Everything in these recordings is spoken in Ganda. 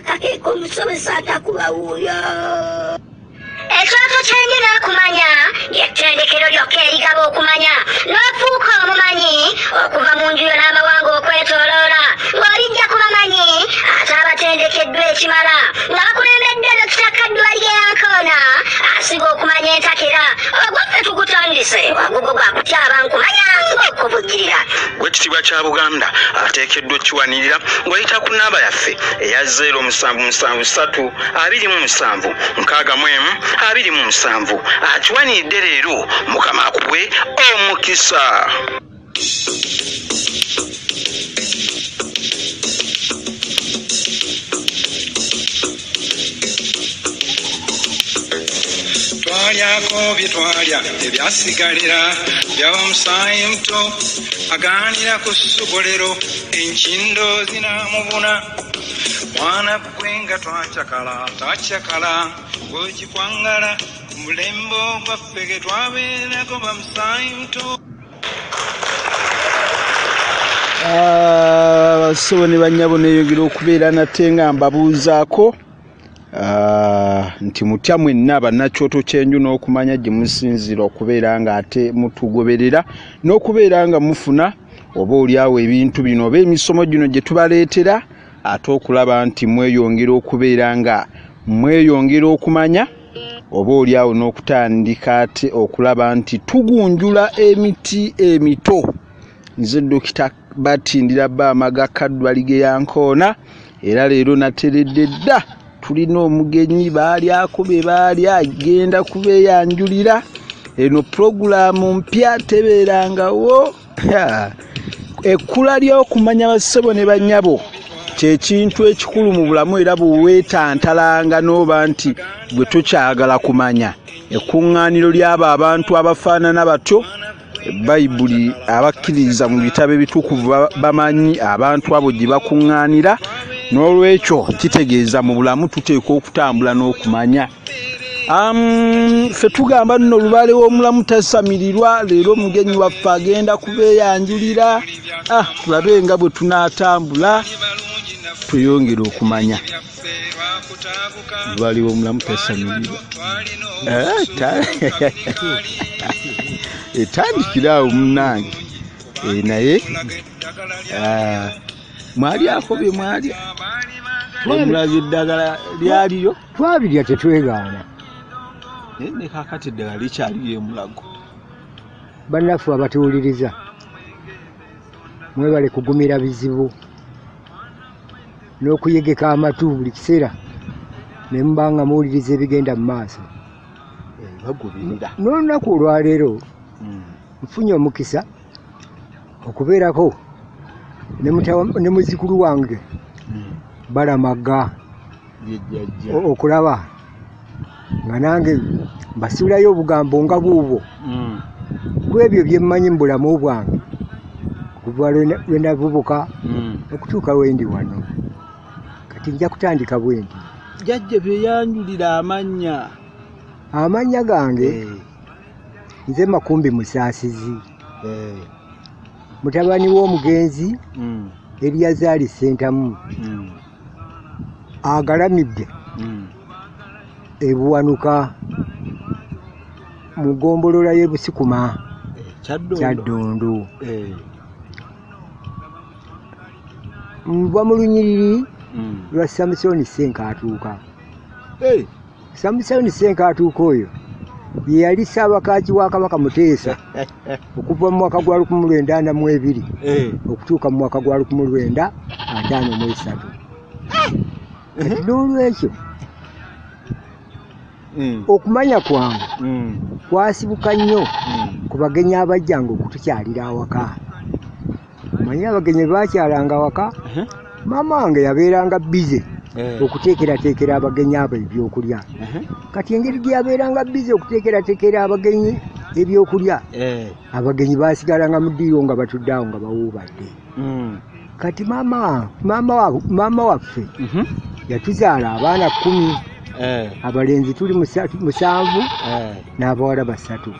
Kake kumusomesa atakuba wuyo. Ekyoto kyengina kumanya yettendekero lyokka erigaba okumanya n'ofuuka omumanyi okuva mu nju yo n'amawanga okwetooloola ng'olijja kubamanyi ate abatendekeddwa ekimala nga bakulembedde Dokita Kaddwali Yankoona asiga okumanya entakera ogwaffe tugutandise wagugo gwa kutyaba nkumanya ng'okuvujjirira. Weekitiibwa kya Buganda ateekeddwa okkiwanirira ng'oyita ku nnamba yaffe eya 0773 27 61 27 akiwaniridde leero Mukama akuwe omukisa. Twalyako bye twalya ebyasigalira byaba musaayi muto agaanira ku ssogolero enkindo zinamubuna mwana gwe nga twakyakala takyakala gwekikwangala ku mulembo gwaffe ge twabeerako bamusaayi muto. Basawo ne bannyabo neeyongera okubeera nate nga mbabuuzaako nti mutya mwenna bannakyoto ky'enju n'okumanya gye musinzira okubeera nga ate mutugoberera n'okubeera nga mufuna oba oliawo ebintu bino oba emisomo gino gye tubaleetera ate okulaba nti mweyongera okubeera nga mweyongera okumanya oba oliawo n'okutandika ate okulaba nti tugunjula emiti emito. Nze Dokita Batindira Bamaga Kaddwali Yankoona era leero nateredde dda tulina omugenyi baalyako be baali agenda kubeeyanjulira eno purogulaamu mpya tebeerangawo. Ekkula ly'okumanya bassebo ne bannyabo kyekintu ekikulu mu bulamu era bweweetantalanga n'oba nti gwe tokyagala kumanya. Ekkuŋŋaaniro ly'abo abantu abafaanana batyo Bayibuli abakkiririza mu bitabo ebitukuvu bamanyi abantu abo gye bakuŋŋaanira. N'olwekyo kitegeeza mu bulamu tuteekwa okutambula n'okumanya. Ffe tugamba nno olubale w'omulamu tasamirirwa. Leero omugenyi waffe agenda kubeeyanjulira. Tulabe nga bwe tunaatambula tweyongere okumanya. Olubale w'omulamu tasamirirwa etandikiraawo munnange naye mwalyako bye mwalya omulabye eddagala lyaliyo twabirya tetwegaana naye ne kaakati eddagala likyaliyo emulago. Bannaffe abatuwuliriza mwebale kugumira bizibu n'okuyegeka amatu buli kiseera ne muba nga muwuliriza ebigenda mu maaso. N'olunaku olwaleero nfunye omukisa okubeerako ne muzukulu wange Balamaga okulaba nga nange mbasuulayo obugambo nga buubwo ku ebyo bye mmanyi mu bulamu bwange okuva lwe navubuka okutuuka wendi wano. Kati nja kutandika bwendi. Jjajja byeyanjulira amanya gange nze Makumbi Musaasizi mutabani w'omugenzi Eriyazaali Ssentamu agalamidde ebuwanuka mu ggombolola y'e Busikuma Kyaddondo. Nva mu lunyiriri lwa Samusoni Ssenkaatuuka. Samusoni Ssenkaatuuka oyo ye yali Ssaabakaaki wa Kabaka Muteesa okuva mu mwaka gwa 1942 okutuuka mu mwaka gwa 1953. Kati n'olwekyo okumanya kwange kwasibuka nnyo ku bagenyi abajjanga okutukyalira awaka. Omanyi abagenyi baakyalanga awaka, maama wange yabeeranga bize okuteekerateekera abagenyi abo ebyokulya. Kati engeri gye yabeeranga bize okuteekerateekera abagenyi ebyokulya, abagenyi baasigalanga mu ddiiro nga batudde awo nga bawuubadde. Kati maama waffe yatuzaala abaana 10, abalenzi tuli 7 n'abawala 3.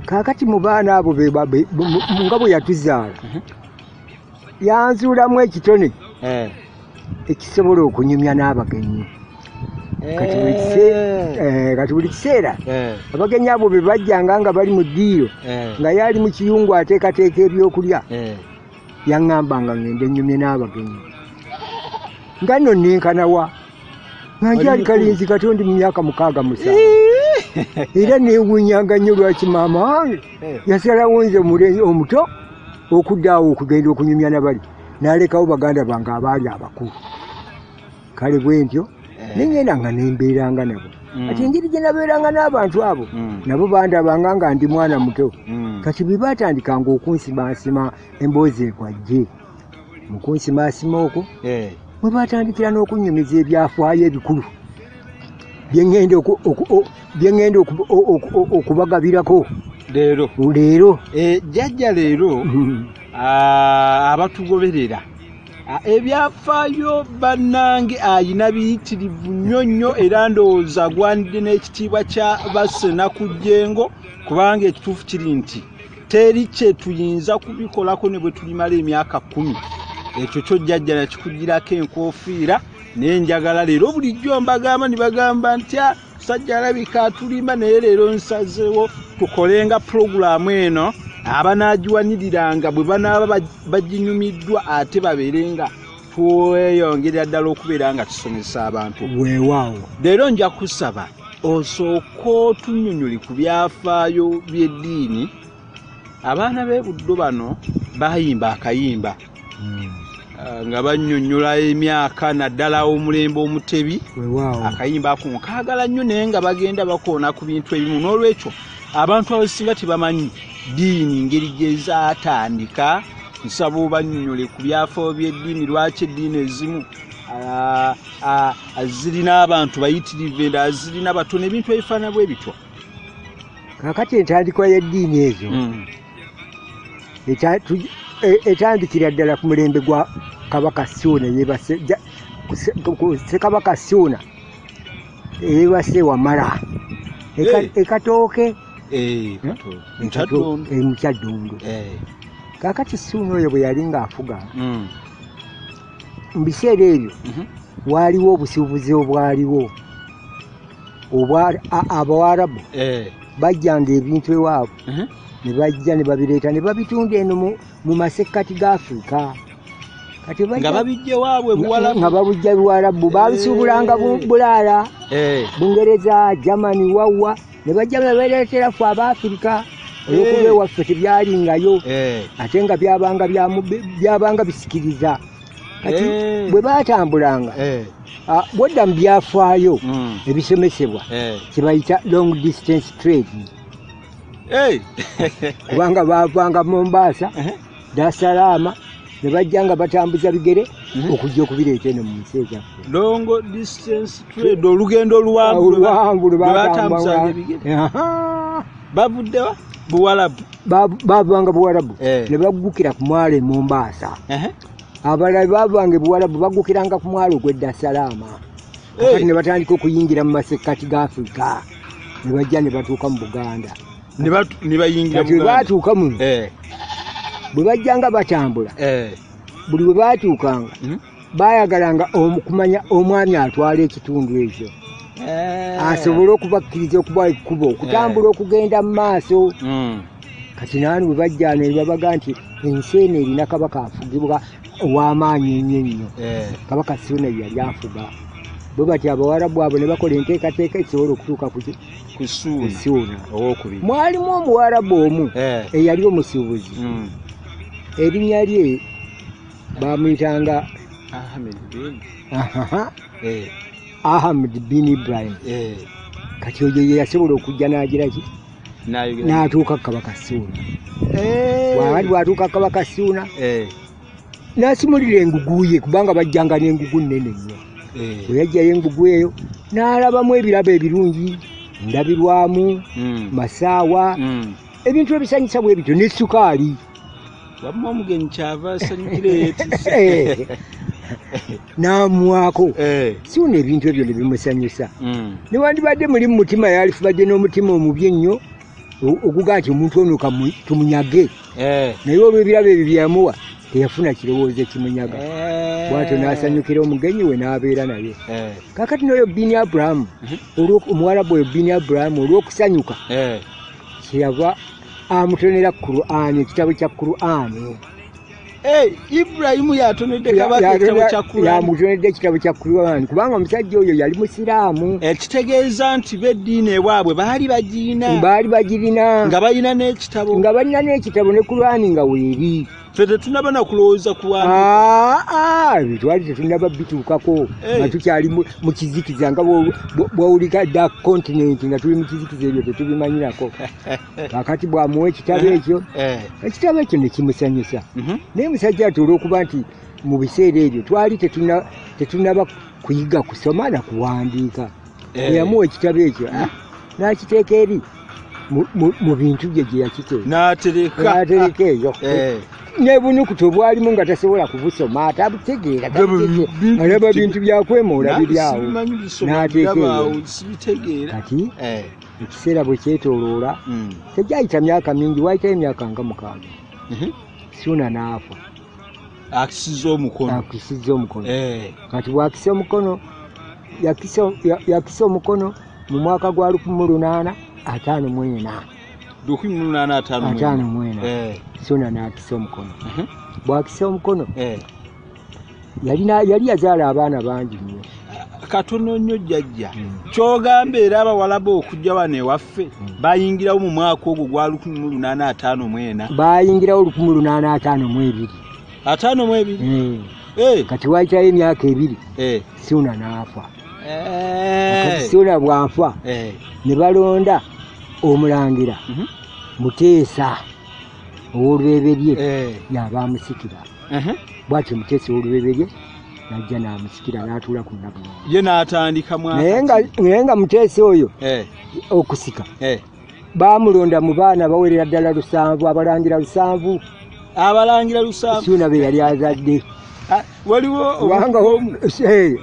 Kaakati mu baana abo nga bwe yatuzaala yanzuulamu ekitone ekisobola okunyumya n'abagenyi kati buli kiseera abagenyi abo be bajjanga nga bali mu ddiiro nga yali mu kiyungu ateekateeka ebyokulya yaŋŋambanga ngende nyumye n'abagenyi nga nno nenkanawa nga nkyali kalinzi katondi mu myaka 67 era neewuunyanga nnyo lwaki maama wange yasalawo nze omuto okuddaawo okugenda okunyumya nabali n'alekawo baganda bange abaali abakulu kale bwe ntyo nengenda nga nembeeranga nabo ati engeri gye nabeeranga n'abantu abo nabo bandabanga nga ndi mwana muto kati bwe baatandikanga okunsimaasima emboozi ekwajje mu kunsimaasima okwo bwe baatandikira n'okunyumiza ebyafaayo ebikulu bye ŋŋenda okubagabirako leero jjajja leero abatugoberera ebyafaayo bannange ayina biyitirivu nnyo nnyo era ndowooza gwandide n'ekitiibwa kya Bassenakujjengo kubanga ekituufu kiri nti teri kye tuyinza kubikolako ne bwe tulimala emyaka 10 ekyo kyo jjajja nakikugirako enkofiira naye njagala leero bulijjo mbagamba ne bagamba nti musajja alabika atulima naye leero nsazeewo tukolenga pulogulaamu eno abanaagiwaniriranga bwe banaaba baginyumiddwa ate babeerenga tweyongerera ddala okubeera nga tusomesa abantu weewaawo leero nja kusaba osooka otunnyonnyoli ku byafaayo by'eddiini abaana b'ebuddo bano bayimba akayimba nga bannyonnyola emyaka naddala omulembe omutebi akayimba ako nkaagala nnyo naye nga bagenda bakoona ku bintu ebimu n'olwekyo abantu abasinga tebamanyi ddiini ngeri gye zaatandika nsaba obannyonnyole ku byafaayo by'eddiini lwaki eddiini ezimu zirina abantu bayitirivu endala zirina batono ebintu ebifaana bwe bityo kakati entandikwa y'eddiini ezo etandikira ddala ku mulembe gwa kabaka Ssuuna Ssekabaka Ssuuna eyeebase Wamala ekatooke mukyaddondo kakati Ssuuna oyo bwe yali ng'afuga mu biseera ebyo waaliwo obusuubuzi obwaliwo Abawarabu bajjanga ebintu ewaabwe ne bajja ne babireeta ne babitunda eno mu masekkati ga Afrika nga babijja waabwe Buwarabu nga babujja Buwarabu babisuubulanga Bulaala Bungereza Germany wawa ne bajja ne babireetera ffe Abafirika olw'okuba ewaffe tebyalingayo ate nga byabanga bisikiriza kati bwe baatambulanga bwedda mu byafaayo ebisomesebwa kyebayita long distance trade kubanga baavanga Mombasa Dar es Salaam ne bajja nga batambuza bigere okujja okubireeta eno mu nsi ezaffe long distance trade olugendo oluwanvu lwebatambuzanga ebigere bavuddewa Buwarabu baavanga Buwarabu ne baggukira ku mwalo e Mombasa abalala baavanga e Buwarabu baggukiranga ku mwalo gw'e Dar es Salaam kati ne batandika okuyingira mu masekkati ga Afrika ne bajja ne batuuka mu Buganda ne bayingira mu Buganda batuuka muno bwe bajjanga batambula buli bwe baatuukanga baayagalanga okumanya omwami atwala ekitundu ekyo asobole okubakkiriza okuba ekkubo okutambula okugenda mu maaso kati naani bwe bajja ne babaga nti ensi eno erina kabaka afugibwa ow'amaanyi ennyo ennyo kabaka Ssuuna yali afuga bwe bati Abawarabu abo ne bakola enteekateeka ekisobola okutuuka ku Ssuuna mwalimu Omuwarabu omu eyali omusuubuzi erinnya lye baamuyitanga Ahmed bin Ibrahim kati oyo ye yasobola okujja n'agiraki n'atuuka kabaka Ssuuna bwali bwatuuka kabaka Ssuuna n'asimulira engugu ye kubanga bajjanga n'engugu nnene nnyo bwe yajjayo engugu eyo n'alabamu ebirabo ebirungi ndabirwamu masaawa ebintu ebisanyusa bwe bityo ne sukaali wamma omugenyi kyava asanyukira yeetise n'amuwaako Ssuuna ebintu ebyo ne bimusanyusa newandibadde muli mu mutima yalifubadde n'omutima omubi ennyo oguga nti omuntu ono tumunyage naye olw'ebirabo ebyo byamuwa teyafuna kirowoozo kimunyaga bwatyo n'asanyukira omugenyi we n'abeera naye kakati n'oyo Bini Abraham omuwarabu oyo Bini Abraham olw'okusanyuka kyeyava amutonera Qur'an ekitabo kya Qur'an Ibrahimu yatonedde kabaka ekitabo kya Qur'an yamutonedde ekitabo kya Qur'an kubanga omusajja oyo yali musiraamu ekitegeeza nti b'eddiini ewaabwe baali bagirina nga balina n'ekitabo ne Qur'an nga weeri ffe tetunaba na kulowooza kuwandiika twali tetunaba bituukako nga tukyali mu kizikiza nga bw'owulika Dark Continent nga tuli mu kizikiza ebyo tetubimanyirako kakati bw'amuwa ekitabo ekyo ekitabo ekyo ne kimusanyusa naye musajja ati olw'okuba nti mu biseera ebyo twali tetunaba kuyiga kusoma na kuwandiika eyamuwa ekitabo ekyo n'akiteeka eri mu bintu bye gye yakiteeka n'atereka eyo nebunukuto bwalimu nga tasobola kubusoma ate abutegeera alaba bintu byakwemoola biryawo n'ateeka kati ekiseera bwe kyetooloola tegyayita myaka mingi wayitayo emyaka nga 6 Suna n'afa akisiza omukono kati bwakisa omukono yakisa omukono mu mwaka gwa 1854 Suna n'akisa omukono bwakisa omukono yali yazaala abaana bangi nnyo katono nnyo jjajja kyogamba era abawalabu okujja wano ewaffe bayingirawo mu mwaka ogwo gwa 1854 bayingirawo 1852 kati wayitayo emyaka 2 Suna n'afa kati Suna bw'afa ne balonda omulangira Muteesa ow'olubeberye yaba amusikira bw'atyo Muteesa ow'olubeberye najja n'amusikira n'atuula ku Nnabulondo ye n'atandika naye nga Muteesa oyo okusika baamulonda mu baana bawerera ddala 7 abalangira 7 Suna be yali azadde waliwo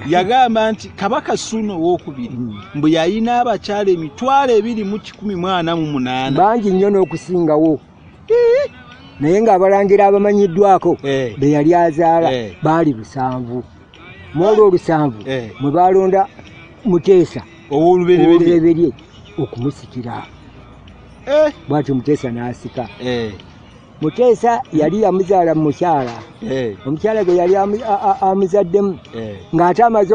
yagamba nti kabaka Suna owookubiri mbu yalina abakyala 248 bangi nnyo n'okusingawo naye ng'abalangira abamanyiddwako be yali azaala baali 7 mwolwo 7 mwe balonda Muteesa ow'olubereberye okumusikira bw'atyo Muteesa n'asika Muteesa yali yamuzaala mu mukyala omukyala gwe yali amuzaddemu ng'ate amaze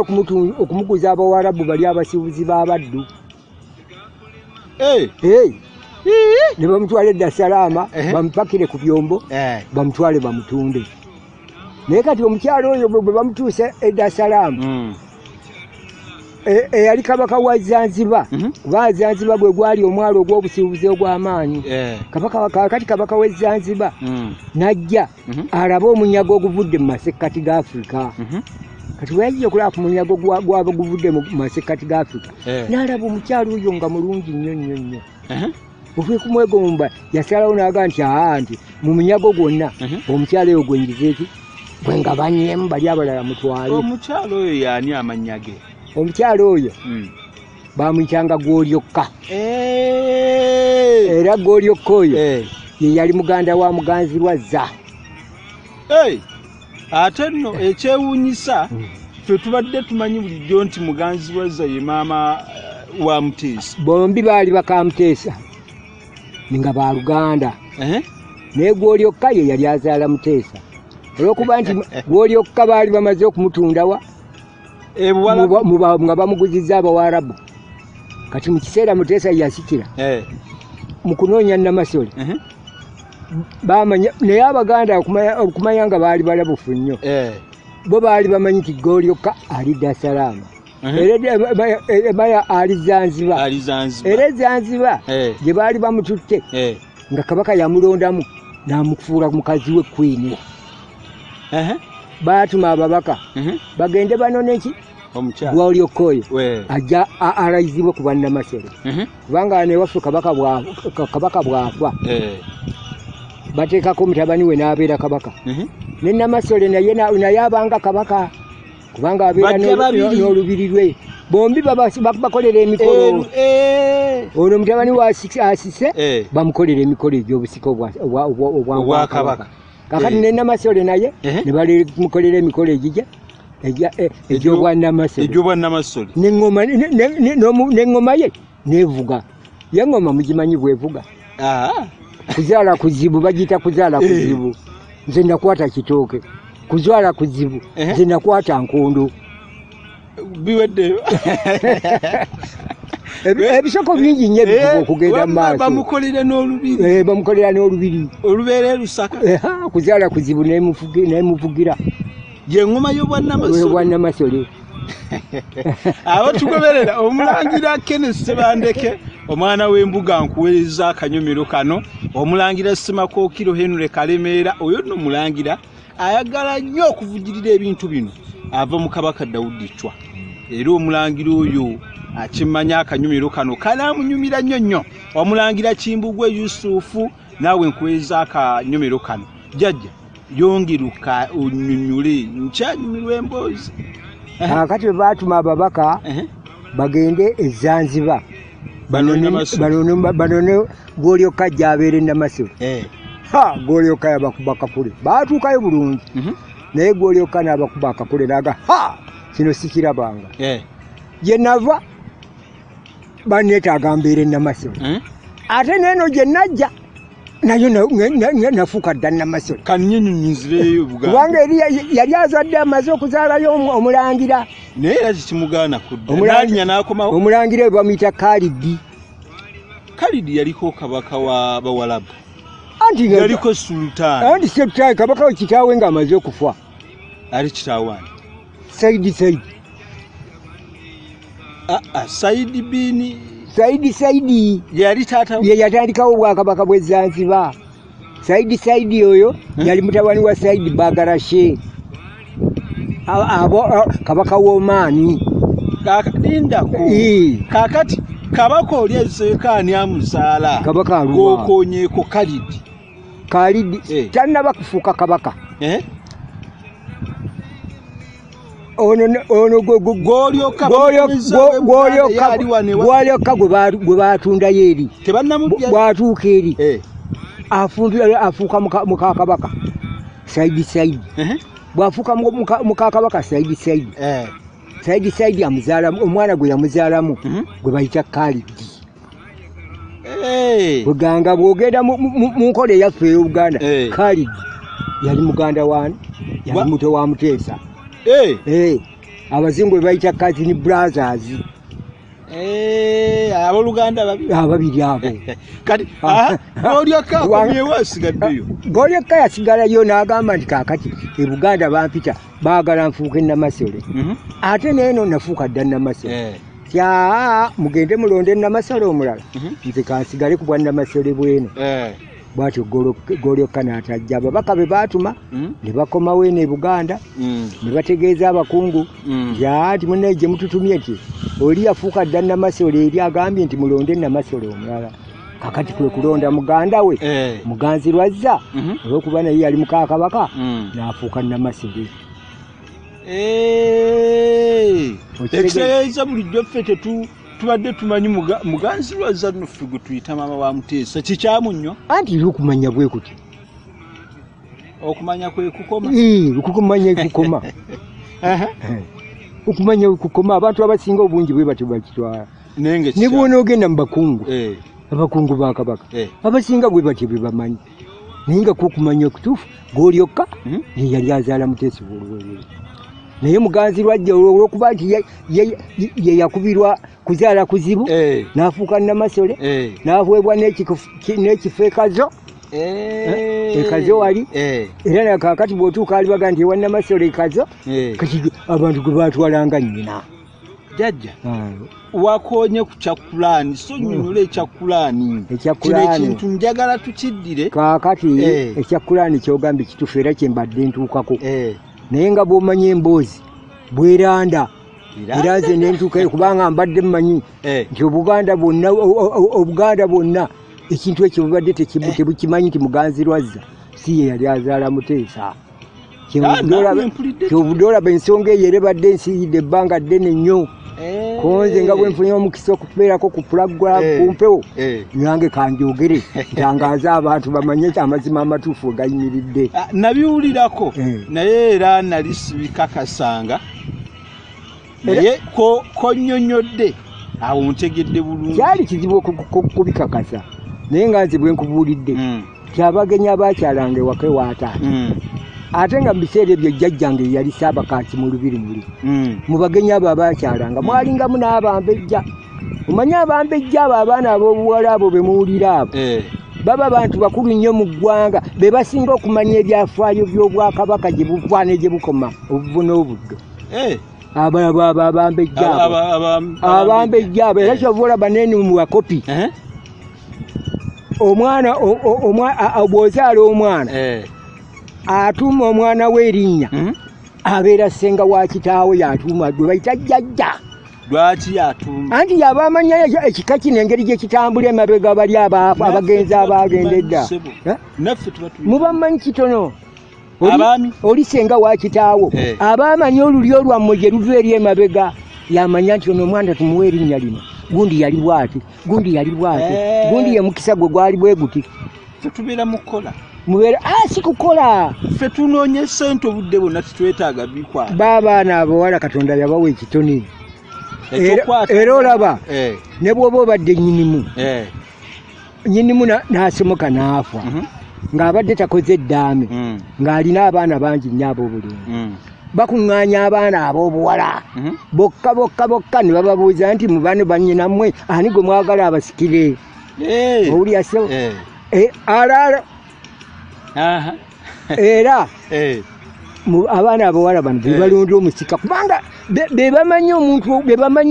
okumuguza Abawarabu bali abasibuzi b'abaddu ne bamutwala e Dar es Salaam bamupakire ku byombo bamutwale bamutunde naye kati omukyala oyo bwe bamutuuse e Dar es Salaam eyali kabaka wa Zanzibar kuba Zanzibar bwe gwali omwalo ogw'obusibuzi ogw'amaanyi kabaka w'e Zanzibar najja alaba omunyago oguvudde mu masekkati ga Afrika kati bwe yajja okulaba ku munyago gwaba guvudde mu masekkati ga Afrika n'alaba omukyala oyo nga mulungi nnyo bwe kumwegomba yasalawo n'aga nti nti mu munyago gwonna omukyala oyo gwenjiza eki bwe nga banyeemu bali abalala mutwale omukyala oyo yaani amannya ge omukyala oyo bamuyitanga Gw'olyokka era Gw'olyokka oyo ye yali muganda wa Muganzirwazza ate nno ekyewuunyisa ffe tubadde tumanyi bulijjo nti Muganzirwazza ye maama wa Muteesa bombi baali baka Muteesa nga baluganda naye Gw'olyokka ye yali azaala Muteesa olw'okuba nti Gw'olyokka baali bamaze okumutundawa nga bamuguzizza Abawarabu kati mu kiseera Muteesa yasikira mu kunoonya Namasole bamanya naye Abaganda okumanya nga baali balabufu nnyo bo baali bamanyi nti Gw'olyokka ali Dar es Salaam era ali Zanzibar era Zanzibar gye baali bamututte nga kabaka yamulondamu n'amufuula mukazi we Queen baatuma ababaka bagende banone ki Gw'olyokka oyo ajja alayizibwe ku bannamasole kubanga newaffe kabaka bw'afa bateekako mutabani we n'abeera kabaka ne Namasole naye abanga kabaka kubanga abeera n'olubiri lwe bombi bakolera emikolo ono mutabani we asise bamukolera emikolo egy'obusika obwa kabaka kakati ne Namasole naye ne bali mukolera emikolo egijja egy'obwannamasole n'engoma ye nevuga ye ngoma mugimanyi bwevuga kuzaala kuzibu bagiyita kuzaala kuzibu nze nakwata kitooke kuzwala kuzibu nze nakwata nkondo biweddeyo ebisoko bingi nnyo ebivuga okugenda mu maaso bamukolera n'olubiri bamukolera n'olubiri olubeera lusaka kuzaala kuzibu nemuvugira yengoma y'obwannamasole abo tugoberera omulangira Kenneth Sebandeke omwana w'embuga nkuweereza akanyomero kano omulangira Semakookiro Henry Kalemeera oyo nno mulangira ayagala nnyo okuvugirira ebintu bino ava mu Kabaka Daudi Chwa era omulangira oyo akimanya akanyomero kano kanaamunyumira nnyo omulangira Kimbugwe Yusufu naawe nkuweereza akanyomero kano jjajja yongeruka onnyonnyole nkyanyumirwa emboozi kakati bwe baatuma ababaka bagende e Zanzibar banone Gwolyoka gy'abeera e Namasole Gwolyoka yabakuba kapule baatuukayo bulungi naye Gwolyoka n'abakuba akapule naga kino sikirabanga gye nava baneetaaga mbeera e Namasole ate neeno gye najja nayo nafuuka dda Namasole kannyinnyonyizireyo kubanga eri yali azadde amaze okuzaalayo omulangira naye era kikimugaana kudda n'akomawo omulangira we bamuyita Khalidi yaliko kabaka wa Bawalabu anti yaliko sultaani anti sultaani kabaka we kitaawe ng'amaze okufa ali kitaawe Saidi Saidi yali taata ye yatandikawo obwakabaka bwe Zanzibar Saidi oyo yali mutabani wa Saidi Bagarashe kabaka w'omaani lindako kakati kabaka oli ezeekaani amuzaala kabaka g'okoonyeeko Khalidi tannaba kufuuka kabaka ono Gwolyoka gwe baatundayo eri bw'atuuka eri afuuka mukakabaka Saidi bw'afuuka mukakabaka Saidi amuzaala omwana gwe yamuzaalamu gwe bayita Khalidi bweganga bw'ogenda mu nkola eyaffe ey'Obuganda Khalidi yali muganda wani yali muto wa Muteesa abazingu bwe bayita Cousin Brothers abooluganda ababiri abo kati Gwolyoka akomyewo asigaddeyo Gwolyoka yasigalayo n'agamba nti kaakati e Buganda bampita baagala nfuuka e Namasole ate neeno nafuuka dda Namasole mugende mulonde Namasole omulala nze kansigale ku bwa Namasole bweno bwatyo Gwolyoka n'atajja ababaka be baatuma ne bakomawo eno e Buganda ne bategeeza abakungu nti munnaye gye mututumye nti oli yafuuka dda Namasole eri agambye nti mulonde Namasole omulala kakati kwe kulonda muganda we Muganzirwazza olw'okuba naye yali mukakabaka n'afuuka Namasole ekitegeeza bulijjo ffe tubadde tumanyi Muganzirwazza nno ffe gwe tuyita maama wa Muteesa kikyamunnyo anti okumanya bwe kuti okumanya kwe kukoma okumanya kukoma okumanya kukoma abantu abasinga obungi bwe batyo bakitwala ne bwona ogenda mu bakungu abakungu ba kabaka abasinga bwe batyo bwe bamanyi naye nga kwokumanya okutuufu Gwolyoka ye yali azaala Muteesa olw'olwere naye Muganzirwazza olw'okuba nti ye yakubirwa kuzaala kuzibu n'afuuka Namasole n'aweebwa n'ekifo ekazo wali era nakakati bw'otuuka alibaga nti ewa Namasole ekazo kati abantu gwe baatwalanga nnyina jjajja wakoonye ku Kyakulani so nnyonnyola Ekyakulani kino ekintu njagala tukiddire kaakati Ekyakulani kyogambye kituufu era kyembadde ntuukako naye nga bw'omanya emboozi bweranda era nze nentuukayo kubanga mbadde mmanyi nti Obuganda bwonna ekintu ekyo bubadde tebukimanyi nti Muganzirwazza si ye yali azaala Muteesa kyobudde olaba ensonga eyo era badde ensiyidde ebbanga ddene nnyo konze nga bwe nfunye omukisa okubeerako ku pulagula kumpewo nange kanjogere ntangaza abantu bamanye amazima amatuufu agayimiridde. Nabiwulirako naye era nali sibikakasanga naye ko nnyonnyodde awo ntegedde bulungi. Kyali kizibu okubikakasa naye nga nze bwe nkubuulidde kyabagenyi abakyalanga ewaka ewaataata ate nga mu biseera ebyo jjajjange yali Ssaabakaaki mu Lubiri muli mu bagenyi abo abakyalanga mwalingamu n'abambejja. Omanyi abambejja abo abaana ab'obuwala abo be muwulira abo baba bantu bakulu nnyo mu ggwanga be basinga okumanya ebyafaayo by'Obwakabaka gye buva ne gye bukoma obuvu n'obuddo. Abambejja abo era kyova olaba n'eni mu bakopi omwana bw'ozaala omwana atuuma omwana we erinnya abeera ssenga wa kitaawe yatuuma gwe bayita jjajja. Lwaki yatuuma? Anti yaba amanya ekika kino engeri gye kitambula emabega bali abagenzi abagenda edda. Muba mmanyi kitono oli ssenga wa kitaawo aba amanya olulyo lwammwe gye luva eri emabega yamanya nti ono omwana tumuwa erinnya lino gundi yali bw'ati gundi yali bw'ati gundi ye mukisa gwe gwali bwe guti. Tubeera mu kukola mubeera si kukola ffe tunoonya ssente obudde bwonna tetwetaaga bikwa. Baabaana abawala Katonda yabawa ekitone era olaba ne bw'oba obadde nnyinimu n'asomoka n'afa ng'abadde takoze eddaame ng'alina abaana bangi nnyo ab'obulenzi bakuŋŋaanya abaana ab'obuwala bokka ne bababuuza nti mu bano bannyinammwe ani gwe mwagala abasikire owulya ssebo alaala era abaana abawala bano be balonda omusika kubanga be bamanyi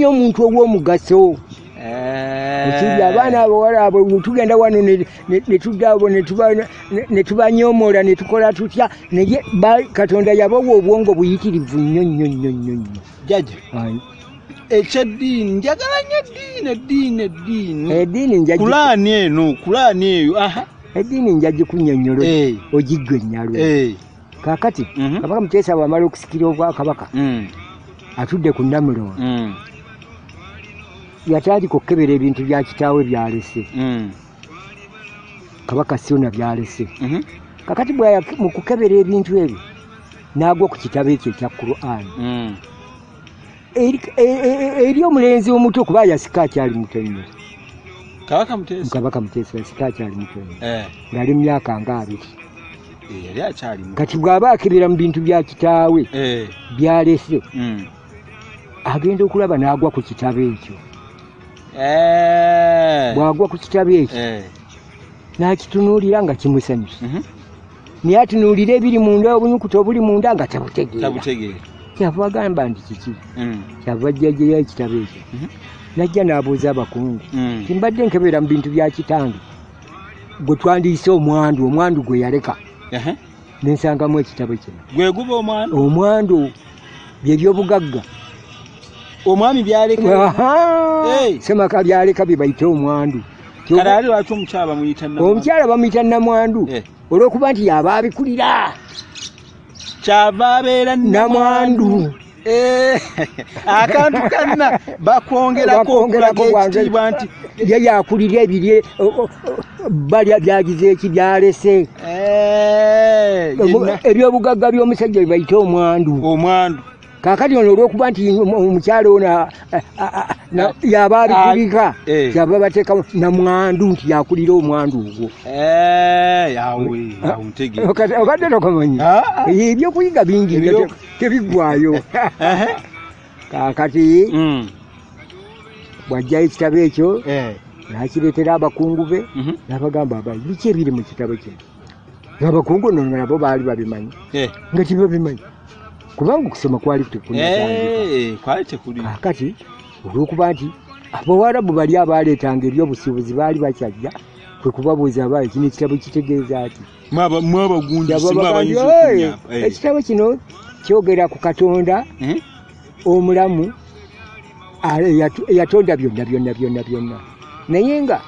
omuntu ow'omugaso. Ekiri abaana abawala abo tugenda wano ne tuddaabo ne tubanyomoola ne tukola tutya naye Katonda yabawa obwongo buyitirivu nnyo. Jjajja ekyeddiini njagala nnyo eddiini kulaani eyo eddiini njagikunnyonnyola ogiggwa ennyalo. Kaakati Kabaka Muteesa bw'amala okusikira Obwakabaka atudde ku Namulondo yatandika okukebera ebintu bya kitaawe byalese Kabaka Ssuuna byalese. Kakati mu kukebera ebintu ebyo n'agwa ku kitabo ekyo ekya Qur'an eri omulenzi omuto kuba yasika akyali muto nnyo. Kabaka Muteesa yasika akyali muto nnyo ng'ali mu myaka nga 2. Kati bw'aba akebera mu bintu bya kitaawe byalese agenda okulaba n'agwa ku kitabo ekyo. Bw'agwa ku kitabo ekyo n'akitunuulira nga kimusanyusa naye atunuulira ebiri munda obunyukuta obuli munda nga tabutegeera. Kyava agamba nti kiki kyava ajjajeyo ekitabo ekyo najja n'abuuza abakungu timbadde nkebera mu bintu bya kitange gwe twandiise omwandu gwe yaleka nensangamu ekitabo kino. Gweguba omwandu byebyobugagga omwami byaleka Semaka byaleka bye bayite omwandu. Omukyala bamuyita Namwandu olw'okuba nti yaba abikulira kyava abeera Namwandu. Akantu kanna bakwongerako ekitiibwa nti ye yakulira ebirye byagize eki byalese ebyobugagga by'omusajja bayite omwandu. Kaakati ono olw'okuba nti omukyala ono yaba abikulika kyava bateekamu Namwandu nti yakulira omwandu ogwo. Okadde tokamanyi ebyokuyiga bingi tebiggwayo. Kaakati bw'ajjayo ekitabo ekyo n'akireetera abakungu be n'abagamba biki ebiri mu kitabo kino. Abakungu nno nabo baali babimanyi nga tibabimanyi kubanga okusoma kwali tekunatandika. Kaakati olw'okuba nti Abawarabu bali abaleetanga ebyobusuubuzi baali bakyajja kwe kubabuuza abaali kino ekitabo kitegeeza ati ekitabo kino kyogera ku Katonda omulamu eyatonda byonna naye nga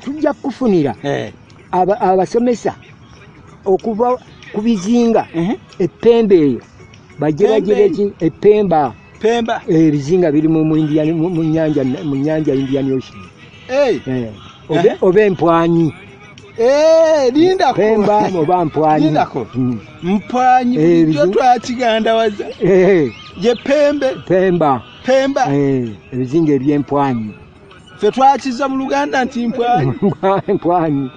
tujja kufunira abasomesa okuva ku bizinga epembe eyo bajje bagire ki epemba Pemba. Ebizinga biri mu nyanja Indian Ocean. Oba empwanyi. Linda ko. Pemba oba mpwanyi. Linda ko. Mpwanyi byo twakigandawaza. Je Pemba. Ebizinga eby'empwanyi. Ffe twakiza mu Luganda nti empwanyi.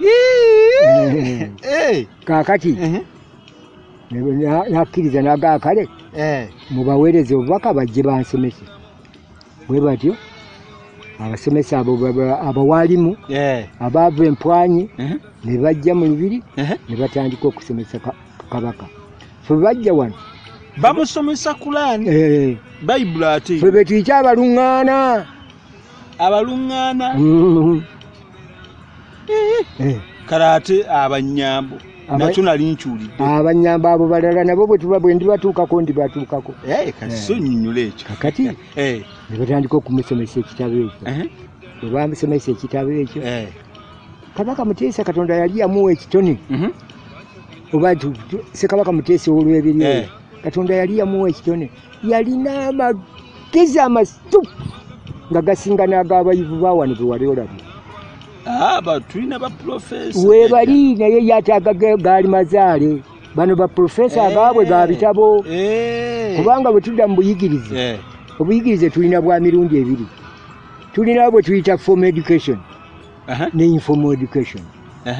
Kaakati nakkiriza nagakale mubaweereze obubaka bajje bansomese. Bwe batyo abasomesa abo abawaalimu abaava empwanyi ne bajja mu Lubiri ne batandika okusomesa Kabaka. Ffe bajja wano bamusomesa Kurani, Bayibuli ate. Ffe betuyita abaluŋŋaana. Karate abanyambo. Nakyo nali nkyulidde. Abanyambo abo balala nabo bwe ndibatuukako ndibatuukako. Kati so nnyonnyola ekyo. Kakati ne batandika okumusomesa ekitabo ekyo. Bwe bamusomesa ekitabo ekyo Kabaka Muteesa Katonda yali yamuwa ekitone. Oba Ssekabaka Muteesa olw'ebiri Katonda yali yamuwa ekitone. Yalina amagezi amasupu nga gasinga n'ag'abayivu bawano bwe wali olabye. Tulina ba profesa. Webali naye yataaga gaali mazaale. Bano ba profesa agaabwe ga bitabo. Kubanga bwe tudda mu buyigirize. Obuyigirize tulina bwa mirundi ebiri. Tulina bwe tuyita formal education ne informal education.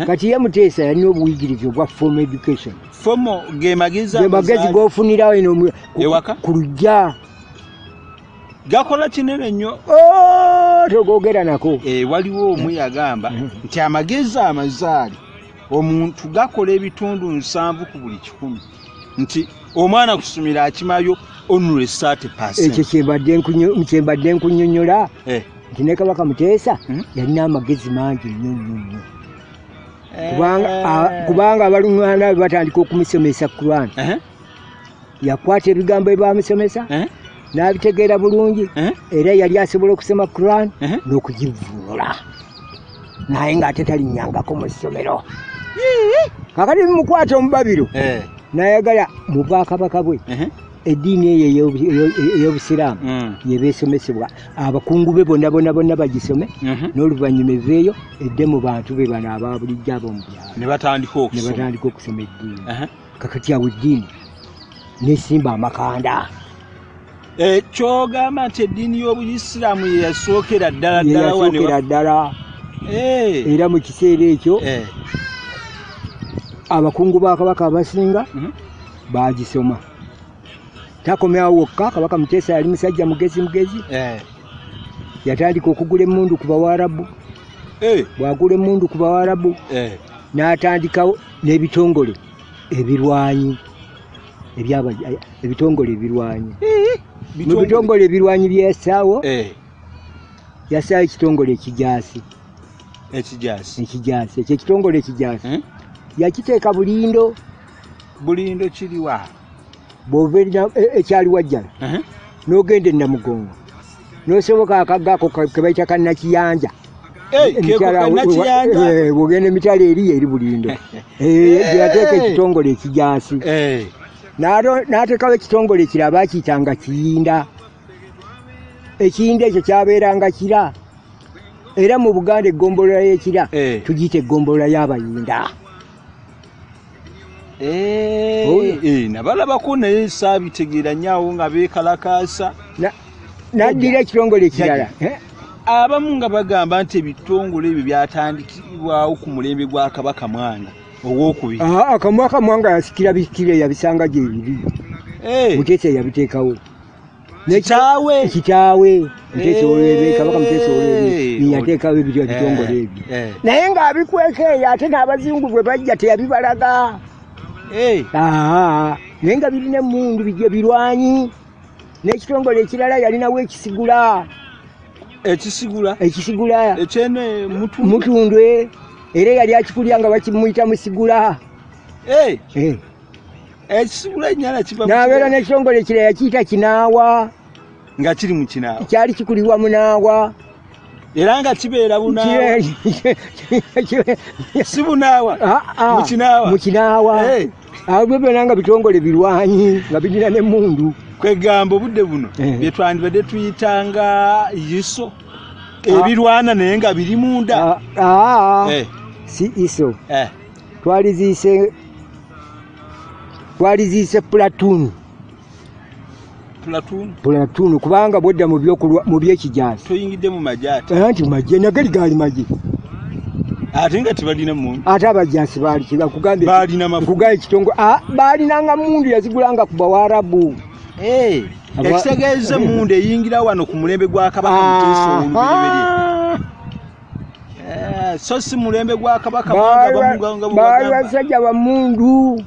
Kati ye Muteesa yalina obuyigirize obwa formal education. Formal ge magezi g'ofunirawo eno ku lujja. Gakola kinene nnyo. Togogera nako. Waliwo omu yagamba nti amagezi amazaali omuntu gakola ebitundu 7 ku buli 100. Nti omwana kusomera akimayo onule 30%. Ekyo kyembadde nkunnyonnyola nti ne Kabaka Muteesa yalina amagezi mangi nnyo. Kubanga abaluŋŋaana batandika okumusomesa Kurani. Yakwata ebigambo ebyamusomesa n'abitegeera bulungi era yali asobola okusoma Kurani n'okugivvuunula naye ng'ate talinnyangako mu ssomero. Kakati bimukwata omubabiro n'ayagala mu bwakabaka bwe eddiini eyo ey'Obusiraamu yebeesomesebwa abakungu be bonna bagisome n'oluvannyuma eveeyo edde mu bantu be bano ababulijjo ab'omu byalo ne batandika okusoma eddiini. Kakati awo eddiini n'esimba amakanda. Kyogamba nti eddiini y'Obuyisiraamu ye yasookera ddala era mu kiseera ekyo abakungu ba Kabaka abasinga bagisoma. Takomyawo wokka, Kabaka Muteesa yali musajja mugezi yatandika okugula emmundu ku Bawaarabu. Bw'agula emmundu ku Bawaarabu n'atandikawo n'ebitongole ebirwanyi mu bitongole ebirwanyi by'essaawo yasaawo ekitongole ekijaasi. Ekyo ekitongole ekijaasi yakiteeka Bulindo. Bulindo kiriwa? Bw'ova ekyali Wajjala n'ogenda e Namugongo n'osoboka akaggaako ke bayita Kannakiyanja. Bw'ogenda emitala eriyo eri Bulindo yateeka ekitongole ekijaasi. N'ateekawo ekitongole ekira baakiyitanga Kiyinda. Ekiyinda ekyo kyabeeranga kira era mu Buganda eggombolola y'ekira tugiyita eggombolola y'Abayinda. Nabalabako naye saabitegeera nnyo nga beekalakaasa. N'addira ekitongole ekirala. Abamu nga bagamba nti ebitongole ebyo byatandikibwawo ku mulembe gwa Kabaka Mwanga ow'okubiri. Kamwaka Mwanga yasikira bikire yabisanga gye biri. Muteesa yabiteekawo. Kitaawe Muteesa olw'ebyo Kabaka Muteesa olw'ebyo yateekawo ebitongole ebyo. Naye ng'abikweka eyo ate n'Abazungu bwe bajja teyabibalaga. Naye nga birina emmundu birwanyi. N'ekitongole ekirala yalinawo ekisigula. Ekisigula ekyene Mutundwe era yali akikulya nga bakimuyita Musigula. Ekisigula ennyala kiva n'abeera n'ekitongole ekirala yakiyita Kinaawa nga kiri mu Kinaawa. Kyali kikulirwa Munaawa era nga kibeera Bunaawa. Si Bunaawa, mu Kinaawa. Abo benanga bitongole birwanyi nga bidina ne mundu. Kwegamba obudde buno bye twandibadde tuyitanga yiso ebirwana naye nga biri munda. Si iso. Twalizise platoon. Platoon kubanga bodda mu by'ekijaasi. Toyingidde mu majjaati. Anti majje nagali gali majje. Ate nga tebalina mundu. Ate abajaasi baali kiga kugambye. Baalina mafuta. Kugaye kitongo. Baalinanga mundu yazigulanga ku Bawarabu. Ekitegeeza mundu eyingira wano ku mulembe gwa Kabaka Muteesa Olubereberye. So si mulembe gwa Kabaka baali basajja ba mundu.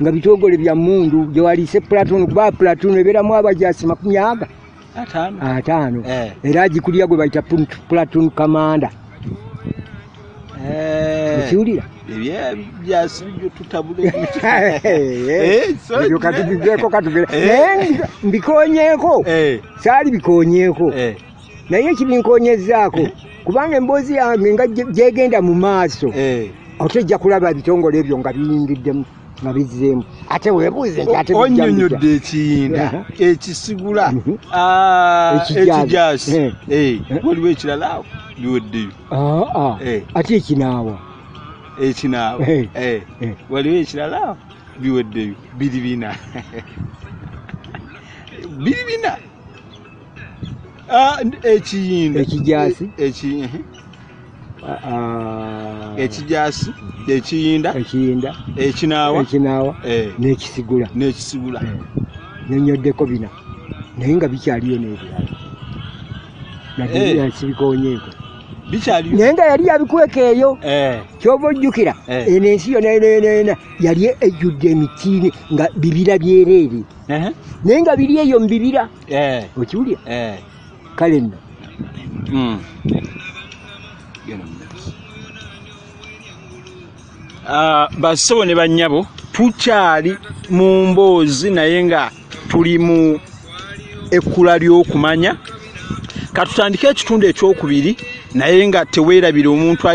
Nga bitongole bya mundu gye waliise platoon kuba platoon ebeeramu abajaasi 50. 5. Era agikulira gwe bayita platoon commander. Mukiwulira? Ebyajaasi byo tutabule. Ebyo katubiveeko katubera. Mbikonyeeko. Saali bikonyeeko. Naye ekibinkonyezaako kubanga emboozi yange nga gyegenda mu maaso. Otejja kulaba ebitongole ebyo nga biyingiddemu. Nabizeemu ate webuuze nti ate onnyonnyodde ekiyinda ekisigula ekijaasi waliwo ekirala biweddeyo ate ekinaawa waliwo ekirala biweddeyo 2 ekiyinda ekijaasi ekijaasi ekiyinda ekinaawa n'ekisigula nyonnyoddeko 4 naye nga bikyaliyo n'ebirala nabisibikonyeeko bikyaliyo naye nga yali yabikweka eyo kyova ojjukira eno ensi yona yali ejjudde emitiini nga bibira byereere naye nga biri eyo mu bibira okiwulya kale nno bassebo ne bannyabo tukyali mu mboozi naye nga tuli mu ekkula ly'okumanya katutandike ekitundu ekyokubiri naye nga teweerabira omuntu